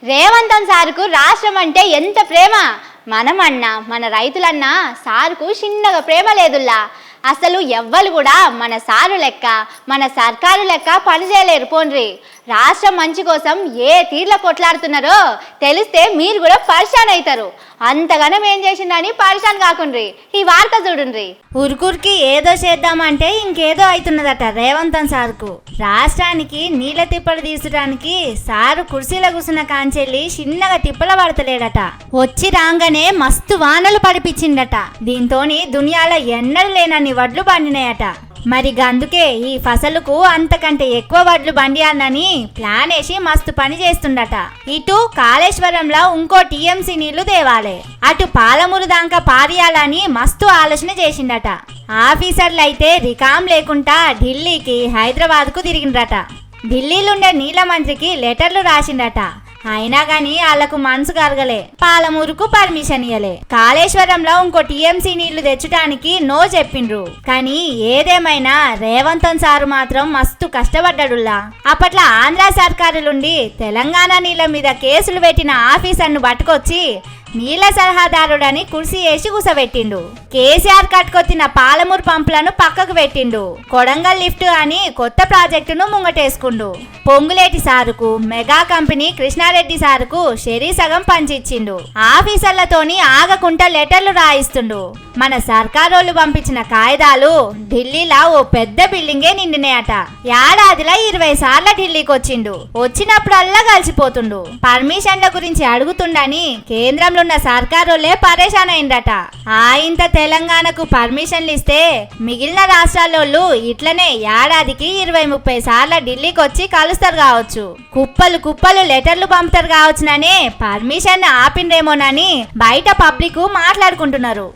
రేవంత్ సార్కు రాష్ట్రం అంటే ఎంత ప్రేమ. మనమన్నా మన రైతులన్నా సార్కు చిన్నగా ప్రేమ లేదుల్లా. అసలు ఎవ్వరు కూడా మన సారు లెక్క మన సర్కారు లెక్క పనిచేయలేరు. పోన్రి రాష్ట్రం మంచి కోసం ఏ తీర్ల కొట్లాడుతున్నారో తెలిస్తే మీరు కూడా పరిశాన్ అవుతారు. అంతగానం ఏం చేసిందని పరిశాన్ కాకుండ్రి. ఈ వార్త చూడుండ్రి. ఉరుకురికి ఏదో చేద్దామంటే ఇంకేదో అవుతున్నదట రేవంత్ సార్కు. రాష్ట్రానికి నీళ్ళ తిప్పలు తీర్చడానికి సారు కుర్చీలో కూర్చున్న కాంచెల్లి చిన్నగా తిప్పల పడతలేడట. వచ్చి రాగానే మస్తు వానలు పడిపించిండట. దీంతోని దునియాలో ఎన్నడూ లేనన్ని వడ్లు పండినాయట. మరి అందుకే ఈ ఫసలుకు అంతకంటే ఎక్కువ వడ్లు బండియాలని ప్లాన్ వేసి మస్తు పని చేస్తుండట. ఇటు కాళేశ్వరంలో ఇంకో టీఎంసీ నీళ్లు తేవాలి, అటు పాలమూరు దాకా పారియాలని మస్తు ఆలోచన చేసిండట. ఆఫీసర్లు అయితే రికాం లేకుండా ఢిల్లీకి హైదరాబాద్కు తిరిగిండ్రట. ఢిల్లీలుండే నీళ్ల మంత్రికి లెటర్లు రాసిండట. అయినా గాని వాళ్ళకు మనసు కరగలే, పాలమూరుకు పర్మిషన్ ఇయ్యలే. కాళేశ్వరంలో ఇంకో టీఎంసీ నీళ్లు తెచ్చడానికి నో చెప్పిండ్రు. కానీ ఏదేమైనా రేవంత్ సారు మాత్రం మస్తు కష్టపడ్డాడులా. అప్పట్లో ఆంధ్ర సర్కారులుండి తెలంగాణ నీళ్ల మీద కేసులు పెట్టిన ఆఫీసర్ను పట్టుకొచ్చి నీళ్ల సలహాదారుడని కుర్సీ వేసి కూసబెట్టిండు. కేసీఆర్ కట్టుకొచ్చిన పాలమూరు పంపులను పక్కకు పెట్టిండు. కొడంగల్ లిఫ్ట్ అని కొత్త ప్రాజెక్టును ముంగటేసుకుండు. పొంగులేటి సారుకు మెగా కంపెనీ కృష్ణారెడ్డి సారుకు షెరీ సగం పంచిచ్చిండు. ఆఫీసర్లతోని ఆగకుండా లెటర్లు రాయిస్తుండు. మన సర్కారోళ్ళు పంపించిన కాయిదాలు ఢిల్లీలో ఓ పెద్ద బిల్డింగే నిండినాయట. ఏడాదిలో 20 సార్లు ఢిల్లీకి వచ్చిండు. వచ్చినప్పుడల్లా కలిసిపోతుండు. పర్మిషన్ల గురించి అడుగుతుండని కేంద్రంలో ఉన్న సర్కారోళ్ళే పరేషాన్ అయిందట. ఇంత తెలంగాణకు పర్మిషన్లు ఇస్తే మిగిలిన రాష్ట్రాల్లో ఇట్లనే ఏడాదికి 20-30 సార్లు ఢిల్లీకి వచ్చి కలుస్తారు కావచ్చు. కుప్పలు కుప్పలు లెటర్లు పంపుతారు కావచ్చునని పర్మిషన్ ఆపిండ్రేమోనని బయట పబ్లిక్ మాట్లాడుకుంటున్నారు.